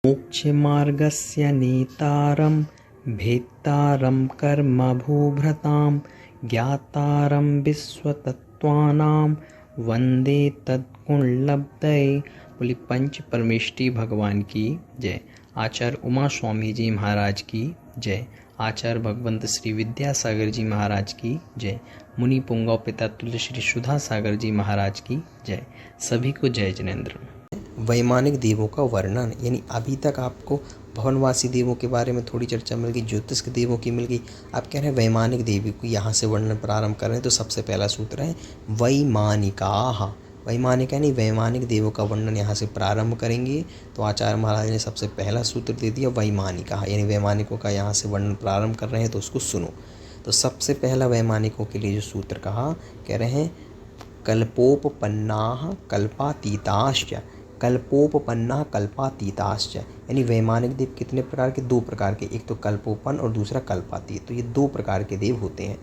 मोक्षमार्गस्य नेतारं भेत्तारं कर्मभूभृतां ज्ञातारं विश्वतत्त्वानां वंदे तत्कुणलब्धये। बोली पंच परमेष्टि भगवान की जय। आचार्य उमा स्वामी जी महाराज की जय। आचार्य भगवंत श्री विद्यासागर जी महाराज की जय। मुनि पुंगव पिता तुल्य श्री सुधा सागर जी महाराज की जय। सभी को जय जिनेन्द्र। वैमानिक देवों का वर्णन, यानी अभी तक आपको भवनवासी देवों के बारे में थोड़ी चर्चा मिल गई, ज्योतिष के देवों की मिल गई। आप कह रहे हैं वैमानिक देवी को यहाँ से वर्णन प्रारंभ कर रहे हैं, तो सबसे पहला सूत्र है वैमानिकाः। वैमानिक यानी वैमानिक देवों का वर्णन यहाँ से प्रारंभ करेंगे। तो आचार्य महाराज ने सबसे पहला सूत्र दे दिया वैमानिकाः, यानी वैमानिकों का यहाँ से वर्णन प्रारंभ कर रहे हैं, तो उसको सुनो। तो सबसे पहला वैमानिकों के लिए जो सूत्र कहा, कह रहे हैं कल्पोपपन्नाः कल्पातीताश्च। कल्पोपपन्ना कल्पातीताश्च, यानी वैमानिक देव कितने प्रकार के? दो प्रकार के, एक तो कल्पोपन और दूसरा कल्पातीत। तो ये दो प्रकार के देव होते हैं,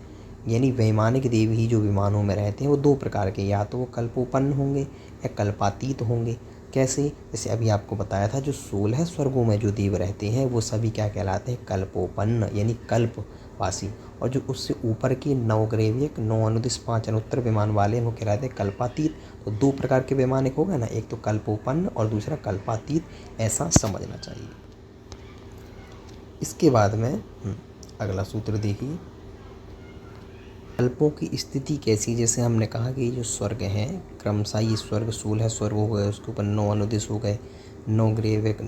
यानी वैमानिक देव ही जो विमानों में रहते हैं वो दो प्रकार के, या तो वो कल्पोपन होंगे या कल्पातीत होंगे। कैसे? जैसे अभी आपको बताया था, जो 16 स्वर्गों में जो देव रहते हैं वो सभी क्या कहलाते हैं? कल्पोपन्न, यानी कल्पवासी। और जो उससे ऊपर के 9 ग्रेवियक, 9 अनुदिश, 5 अनुत्तर विमान वाले वो कहलाते हैं कल्पातीत। तो दो प्रकार के वैमानिक हो गए ना, एक तो कल्पोपन्न और दूसरा कल्पातीत, ऐसा समझना चाहिए। इसके बाद में अगला सूत्र देखिए, कल्पों की स्थिति कैसी? जैसे हमने कहा कि ये जो स्वर्ग हैं क्रमशः ये स्वर्ग 16 स्वर्ग हो गए, उसके ऊपर 9 अनुदिश हो गए, 9 ग्रेविक,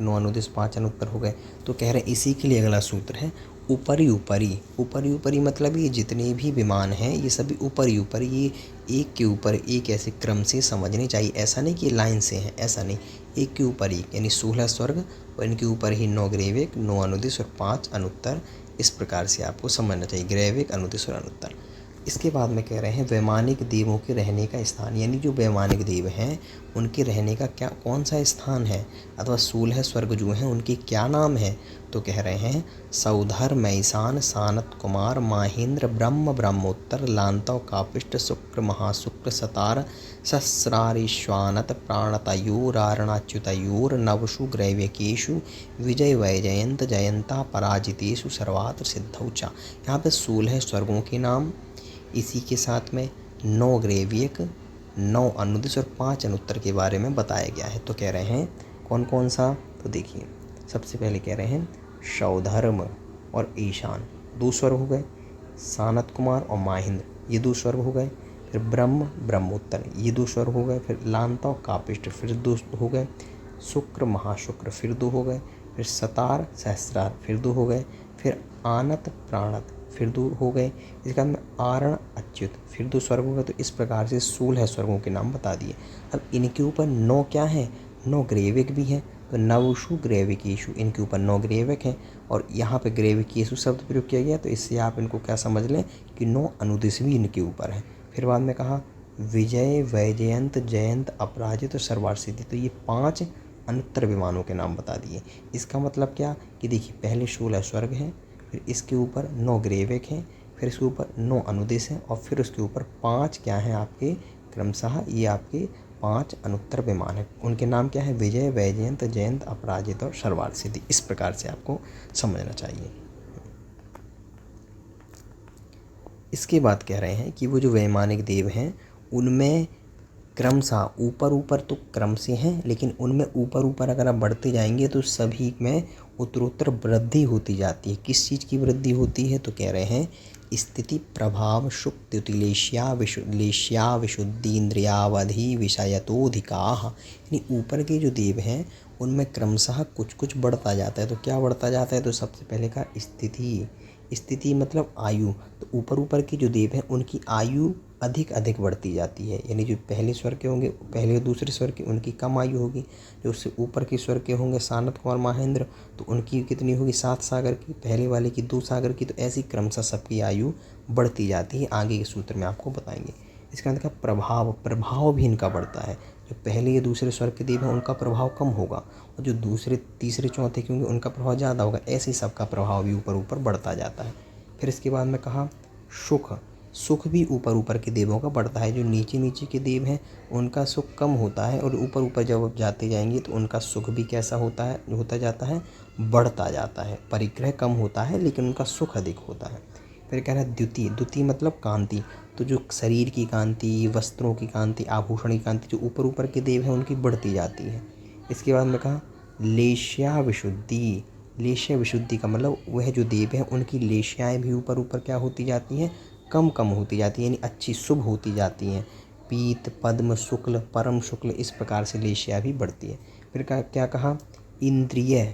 9 अनुदिश, 5 अनुत्तर हो गए। तो कह रहे हैं इसी के लिए अगला सूत्र है ऊपरी ऊपरी। ऊपरी ऊपरी मतलब ये जितने भी विमान हैं ये सभी ऊपरी ऊपरी, ये एक के ऊपर एक ऐसे क्रम से समझने चाहिए। ऐसा नहीं कि लाइन से हैं, ऐसा नहीं, एक के ऊपर एक, यानी 16 स्वर्ग और इनके ऊपर ही 9 ग्रेविक, 9 अनुदिश और 5 अनुत्तर, इस प्रकार से आपको समझना चाहिए, ग्रेविक, अनुदिश और अनुत्तर। इसके बाद में कह रहे हैं वैमानिक देवों के रहने का स्थान, यानी जो वैमानिक देव हैं उनके रहने का क्या कौन सा स्थान है, अथवा 16 स्वर्ग जो हैं उनके क्या नाम है? तो कह रहे हैं सौधर मैसान सानत कुमार माहेंद्र ब्रह्म ब्रह्मोत्तर लांतव कापिष्ट शुक्र महाशुक्र सतार सहस्रारिश्वानत प्राणतयोरारणाच्युतयोर नवशु ग्रैव्यकेशु विजय वैजयंत जयंता पराजितेषु सर्वात्र सिद्धौचा। यहाँ पे 16 स्वर्गों के नाम, इसी के साथ में 9 ग्रेवियक, 9 अनुदिश और 5 अनुत्तर के बारे में बताया गया है। तो कह रहे हैं कौन कौन सा? तो देखिए, सबसे पहले कह रहे हैं सौधर्म और ईशान 2 स्वर्ग हो गए, सानत कुमार और माहिंद्र ये 2 स्वर्ग हो गए, फिर ब्रह्म ब्रह्मोत्तर ये 2 स्वर्ग हो गए, फिर लांतव कापिष्ट फिर 2 हो गए, शुक्र महाशुक्र फिर 2 हो गए, फिर सतार सहस्रार फिर 2 हो गए, फिर आनत प्राणत फिर 2 हो गए, इसके बाद में आरण अच्युत फिर 2 स्वर्ग हो गए। तो इस प्रकार से 16 स्वर्गों के नाम बता दिए। अब इनके ऊपर 9 क्या हैं? 9 ग्रेविक भी हैं, तो नवशु ग्रेविकेशु, इनके ऊपर 9 ग्रेविक हैं, और यहाँ पे ग्रेविकेशु शब्द प्रयोग किया गया, तो इससे आप इनको क्या समझ लें कि 9 अनुदिश भी इनके ऊपर हैं। फिर बाद में कहा विजय वैजयंत जयंत अपराजित और सर्वार्सिद्धि, तो ये 5 अनुत्तर विमानों के नाम बता दिए। इसका मतलब क्या कि देखिए, पहले 16 स्वर्ग हैं, फिर इसके ऊपर 9 ग्रेविक हैं, फिर इसके ऊपर 9 अनुदिश हैं, और फिर उसके ऊपर 5 क्या हैं आपके? क्रमशः ये आपके 5 अनुत्तर विमान हैं। उनके नाम क्या है? विजय वैजयंत जयंत अपराजित और सर्वार्सिद्धि। इस प्रकार से आपको समझना चाहिए। इसके बाद कह रहे हैं कि वो जो वैमानिक देव हैं उनमें क्रमशः ऊपर ऊपर तो क्रम से हैं, लेकिन उनमें ऊपर ऊपर अगर आप बढ़ते जाएंगे तो सभी में उत्तरोत्तर वृद्धि होती जाती है। किस चीज़ की वृद्धि होती है? तो कह रहे हैं स्थिति प्रभाव शुक्तिलेश्या विशुद्धि इंद्रियावधि विषयतोधिकाः, यानी ऊपर के जो देव हैं उनमें क्रमशः कुछ कुछ बढ़ता जाता है। तो क्या बढ़ता जाता है? तो सबसे पहले का स्थिति, स्थिति मतलब आयु। तो ऊपर ऊपर के जो देव हैं उनकी आयु अधिक अधिक बढ़ती जाती है, यानी जो पहले स्वर के होंगे, पहले दूसरे स्वर के, उनकी कम आयु होगी। जो उससे ऊपर के स्वर के होंगे सानत कुमार महेंद्र, तो उनकी कितनी होगी? 7 सागर की, पहले वाले की 2 सागर की। तो ऐसी क्रमशः सबकी आयु बढ़ती जाती है, आगे के सूत्र में आपको बताएंगे। इसके अंदर का प्रभाव, प्रभाव भी इनका बढ़ता है। जो पहले या दूसरे स्वर के देव हैं उनका प्रभाव कम होगा, और जो दूसरे तीसरे चौथे के होंगे उनका प्रभाव ज़्यादा होगा। ऐसे सबका प्रभाव भी ऊपर ऊपर बढ़ता जाता है। फिर इसके बाद में कहा सुख, सुख भी ऊपर ऊपर के देवों का बढ़ता है। जो नीचे नीचे के देव हैं उनका सुख कम होता है, और ऊपर ऊपर जब जाते जाएंगे तो उनका सुख भी कैसा होता है, होता जाता है, बढ़ता जाता है। परिग्रह कम होता है लेकिन उनका सुख अधिक होता है। फिर कह रहा है द्युति, द्युति मतलब कांति। तो जो शरीर की कांति, वस्त्रों की कांति, आभूषण की कांति जो ऊपर ऊपर के देव हैं उनकी बढ़ती जाती है। इसके बाद में कहा लेश्या विशुद्धि। लेश्या विशुद्धि का मतलब वह जो देव हैं उनकी लेश्याएँ भी ऊपर ऊपर क्या होती जाती हैं, कम कम होती जाती हैं, यानी अच्छी शुभ होती जाती हैं। पीत, पद्म, शुक्ल, परम शुक्ल, इस प्रकार से लेश्या भी बढ़ती है। फिर क्या कहा इंद्रिय,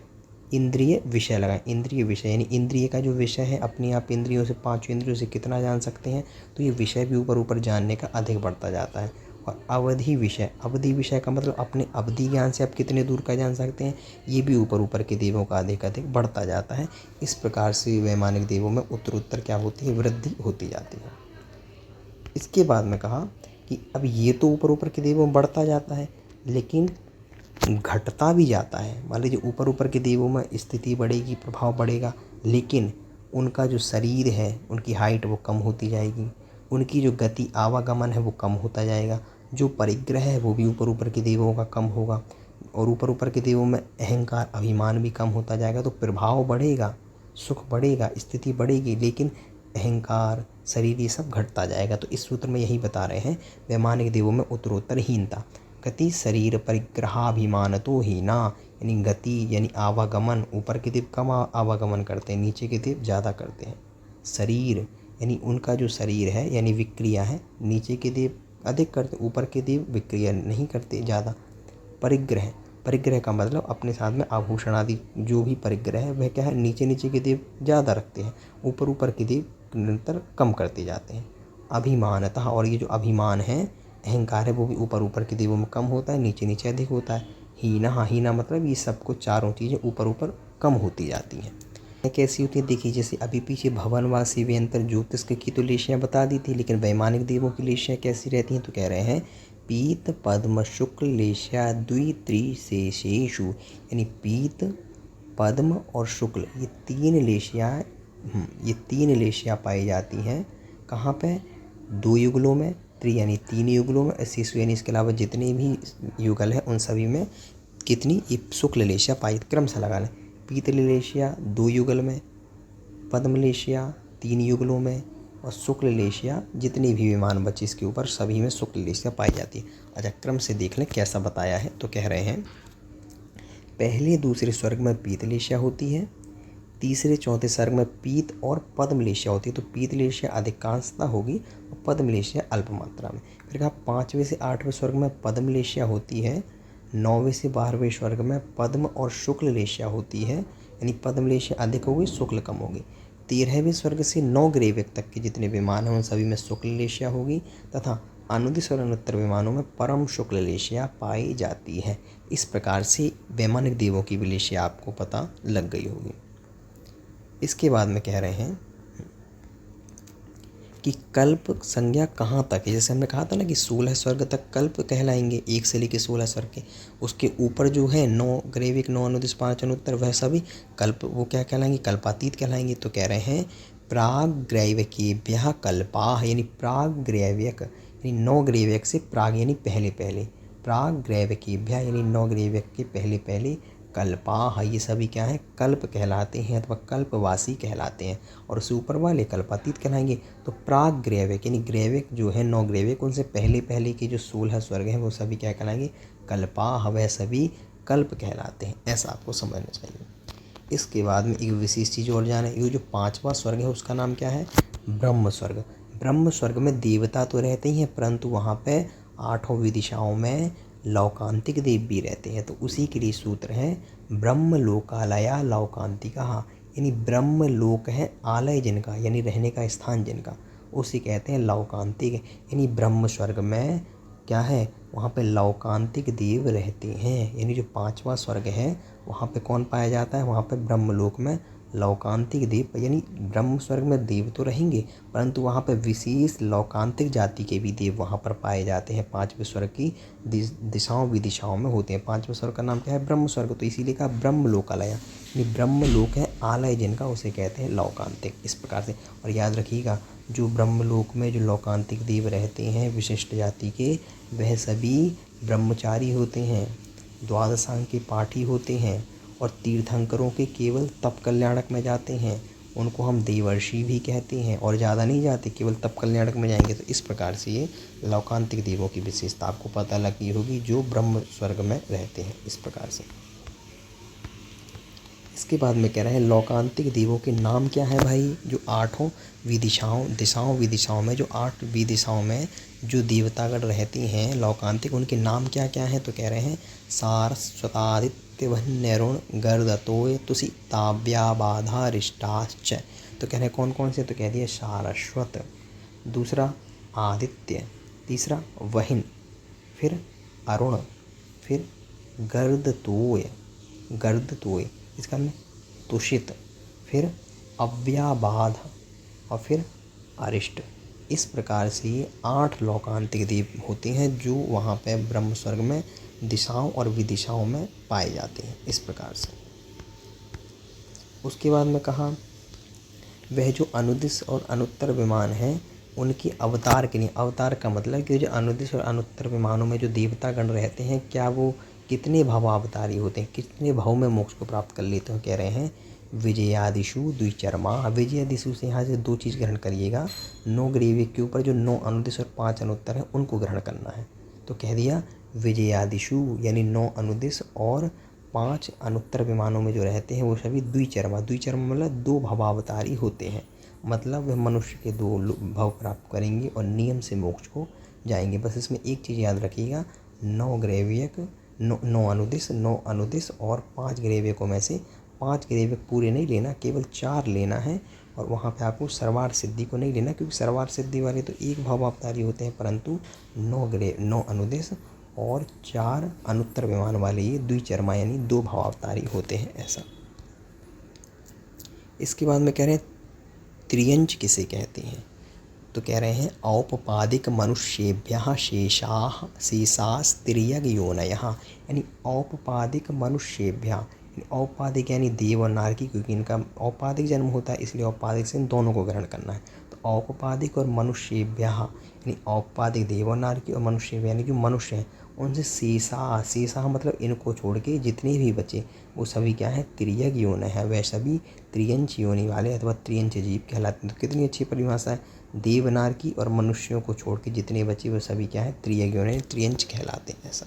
इंद्रिय विषय लगाएं। इंद्रिय विषय यानी इंद्रिय का जो विषय है, अपने आप इंद्रियों से, 5 इंद्रियों से कितना जान सकते हैं, तो ये विषय भी ऊपर ऊपर जानने का अधिक बढ़ता जाता है। और अवधि विषय, अवधि विषय का मतलब अपने अवधि ज्ञान से आप कितने दूर का जान सकते हैं, ये भी ऊपर ऊपर के देवों का अधिक अधिक बढ़ता जाता है। इस प्रकार से वैमानिक देवों में उत्तरोत्तर क्या होती है, वृद्धि होती जाती है। इसके बाद में कहा कि अब ये तो ऊपर ऊपर के देवों में बढ़ता जाता है, लेकिन घटता भी जाता है। मान लीजिए ऊपर ऊपर के देवों में स्थिति बढ़ेगी, प्रभाव बढ़ेगा, लेकिन उनका जो शरीर है, उनकी हाइट वो कम होती जाएगी, उनकी जो गति आवागमन है वो कम होता जाएगा, जो परिग्रह है वो भी ऊपर ऊपर के देवों का कम होगा, और ऊपर ऊपर के देवों में अहंकार, अभिमान भी कम होता जाएगा। तो प्रभाव बढ़ेगा, सुख बढ़ेगा, स्थिति बढ़ेगी, लेकिन अहंकार, शरीर, ये सब घटता जाएगा। तो इस सूत्र में यही बता रहे हैं, वैमानिक देवों में उत्तरोत्तर हीनता। गति शरीर परिग्रहाभिमान तो हीना, यानी गति यानी आवागमन, ऊपर के देव कम आवागमन करते हैं, नीचे के देव ज़्यादा करते हैं। शरीर यानी उनका जो शरीर है यानी विक्रिया है, नीचे के देव अधिक करते, ऊपर के देव विक्रिया नहीं करते ज़्यादा। परिग्रह, परिग्रह का मतलब अपने साथ में आभूषण आदि जो भी परिग्रह है वह क्या है, नीचे नीचे के देव ज़्यादा रखते हैं, ऊपर ऊपर के देव निरंतर कम करते जाते हैं। अभिमानतः, और ये जो अभिमान है, अहंकार है, वो भी ऊपर ऊपर के देवों में कम होता है, नीचे नीचे अधिक होता है। हीना, हीना मतलब ये सबको चारों चीज़ें ऊपर ऊपर कम होती जाती हैं। कैसी होती है देखिए, जैसे अभी पीछे भवनवासी व्यंतर ज्योतिष की तो लेशियाँ बता दी थी, लेकिन वैमानिक देवों की लेशियाँ कैसी रहती हैं, तो कह रहे हैं पीत पद्म शुक्ल लेशिया द्वित्रिशेषु, यानी पीत, पद्म और शुक्ल, ये तीन लेशियाँ पाई जाती हैं। कहाँ पे, 2 युगलों में, त्रि यानी 3 युगलों में, शेषु यानी इसके अलावा जितने भी युगल हैं उन सभी में कितनी, ये शुक्ल लेशिया पाई, क्रम से लगा लें। पीत लेशिया 2 युगल में, पद्म लेशिया 3 युगलों में, और शुक्ल लेशिया जितनी भी विमान बचे इसके ऊपर सभी में शुक्ल लेशिया पाई जाती है। अच्छा, क्रम से देख लें कैसा बताया है। तो कह रहे हैं पहले दूसरे स्वर्ग में पीत लेशिया होती है, तीसरे चौथे स्वर्ग में पीत और पद्म लेशिया होती है। तो पीत लेशिया अधिकांशता होगी और पद्म लेशिया अल्प मात्रा में। फिर कहा 5वें से 8वें स्वर्ग में पद्म लेशिया होती है, 9वें से 12वें स्वर्ग में पद्म और शुक्ल लेशिया होती है, यानी पद्म लेशिया अधिक होगी, शुक्ल कम होगी। 13वें स्वर्ग से 9 ग्रेवेक तक के जितने विमान हैं उन सभी में शुक्ल लेशिया होगी, तथा अनुदिश और अनुत्तर विमानों में परम शुक्ल लेशिया पाई जाती है। इस प्रकार से वैमानिक देवों की भी लेशिया आपको पता लग गई होगी। इसके बाद में कह रहे हैं कि कल्प संज्ञा कहाँ तक है। जैसे हमने कहा था ना कि 16 स्वर्ग तक कल्प कहलाएंगे, 1 से लेकर 16 स्वर्ग के, उसके ऊपर जो है 9 ग्रेविक, 9 अनुदिश, 5 अनुत्तर, वह सभी कल्प, वो क्या कहलाएंगे, कल्पातीत कहलाएंगे। तो कह रहे हैं प्राग ग्रैविकेभ्यः कल्पाः, यानी प्राग ग्रैविक यानी 9 ग्रैविक से प्राग यानी पहले पहले, प्राग ग्रैविकेभ्यः यानी 9 ग्रैविक के पहले पहले, कल्पाः ये सभी क्या है, कल्प कहलाते हैं अथवा कल्पवासी कहलाते हैं, और उससे ऊपर वाले कल्पातीत कहलाएंगे। तो प्राग ग्रैविक यानी ग्रैविक जो है 9 ग्रैविक, उनसे पहले पहले के जो 16 स्वर्ग हैं वो सभी क्या कहलाएंगे, कल्पाः, वह सभी कल्प कहलाते हैं। ऐसा आपको समझना चाहिए। इसके बाद में एक विशेष चीज़ और जाने, ये जो 5वां स्वर्ग है उसका नाम क्या है, ब्रह्म स्वर्ग। ब्रह्म स्वर्ग में देवता तो रहते ही हैं, परंतु वहाँ पे 8 दिशाओं में लौकांतिक देव भी रहते हैं। तो उसी के लिए सूत्र है ब्रह्म लोकालया लौकांतिका, यानी ब्रह्म लोक है आलय जिनका, यानी रहने का स्थान जिनका, उसे कहते हैं लौकांतिक। यानी ब्रह्म स्वर्ग में क्या है, वहाँ पे लौकांतिक देव रहते हैं। यानी जो 5वां स्वर्ग है वहाँ पे कौन पाया जाता है, वहाँ पे ब्रह्मलोक में लौकांतिक देव यानी ब्रह्म स्वर्ग में देव तो रहेंगे, परंतु वहाँ पर विशेष लौकांतिक जाति के भी देव वहाँ पर पाए जाते हैं। पांचवें स्वर्ग की दिशाओं विदिशाओं में होते हैं। पांचवें स्वर्ग का नाम क्या है? ब्रह्म स्वर्ग। तो इसीलिए कहा ब्रह्म लोकालय, यानी ब्रह्म लोक है, आलय जिनका उसे कहते हैं लौकांतिक। इस प्रकार से, और याद रखिएगा जो ब्रह्मलोक में जो लौकांतिक देव रहते हैं विशिष्ट जाति के, वह सभी ब्रह्मचारी होते हैं, द्वादशांग के पाठी होते हैं और तीर्थंकरों के केवल तप कल्याणक में जाते हैं। उनको हम देवर्षि भी कहते हैं और ज़्यादा नहीं जाते, केवल तप कल्याणक में जाएंगे। तो इस प्रकार से ये लौकांतिक देवों की विशेषता आपको पता लगी होगी जो ब्रह्म स्वर्ग में रहते हैं। इस प्रकार से इसके बाद में कह रहे हैं लौकांतिक देवों के नाम क्या है भाई? जो आठों विदिशाओं में, जो 8 विदिशाओं में जो देवतागण रहती हैं लौकांतिक, उनके नाम क्या क्या हैं? तो कह रहे हैं सारस्वतादित्य वन्यरुण गर्दतोय तुसी ताव्याबाधा रिष्टाश्च। तो कह रहे हैं कौन कौन से? तो कह दिए सारस्वत, दूसरा आदित्य, तीसरा वहिन, फिर अरुण, फिर गर्दतोय, इसका में तुषित, फिर अव्याबाध और फिर अरिष्ट। इस प्रकार से ये 8 लौकांतिक देव होते हैं जो वहाँ पे ब्रह्म स्वर्ग में दिशाओं और विदिशाओं में पाए जाते हैं। इस प्रकार से उसके बाद में कहा वह जो अनुदिश और अनुत्तर विमान हैं उनकी अवतार के लिए, अवतार का मतलब कि जो अनुदिश और अनुत्तर विमानों में जो देवतागण रहते हैं क्या वो कितने भवावतारी होते हैं, कितने भाव में मोक्ष को प्राप्त कर लेते हैं? कह रहे हैं विजयादिशु द्विचर्मा। विजयादिशु से यहाँ से 2 चीज़ ग्रहण करिएगा, 9 ग्रीवे के ऊपर जो 9 अनुदिश और 5 अनुत्तर हैं उनको ग्रहण करना है। तो कह दिया विजयादिशु यानी 9 अनुदिश और 5 अनुत्तर विमानों में जो रहते हैं वो सभी द्विचर्मा मतलब 2 भवावतारी होते हैं। मतलब वह मनुष्य के 2 भाव प्राप्त करेंगे और नियम से मोक्ष को जाएंगे। बस इसमें एक चीज़ याद रखिएगा, 9 ग्रेवियक 9 अनुदिश और 5 ग्रेवियकों में से 5 ग्रेवियक पूरे नहीं लेना, केवल 4 लेना है। और वहाँ पे आपको सर्वार सिद्धि को नहीं लेना क्योंकि सर्वार सिद्धि वाले तो 1 भवावतारी होते हैं, परंतु 9 अनुदिश और 4 अनुत्तर विमान वाले ये द्विचर्मा यानी 2 भवावतारी होते हैं। ऐसा इसके बाद में कह रहे हैं त्रियंच किसे कहते हैं? तो कह रहे हैं औपपादिक मनुष्येभ्यः शेषास्त्रियग योनयः, यानी औपपादिक मनुष्येभ्यः, औपपादिक यानी देव और नारकी, क्योंकि इनका औपपादिक जन्म होता है इसलिए औपपादिक से इन दोनों को ग्रहण करना है। तो औपपादिक और मनुष्येभ्यः यानी औपपादिक देव और नारकी और मनुष्य यानी जो मनुष्य हैं उनसे शेषा मतलब इनको छोड़ के जितने भी बचे वो सभी क्या है? त्रियग योन है, वह सभी त्रियंच योनि वाले अथवा त्रियंच जीव कहलाते हैं। तो कितनी अच्छी परिभाषा है, देव नारकी और मनुष्यों को छोड़ के जितने बचे वो सभी क्या है? त्रियग योनि त्रियंच कहलाते हैं। ऐसा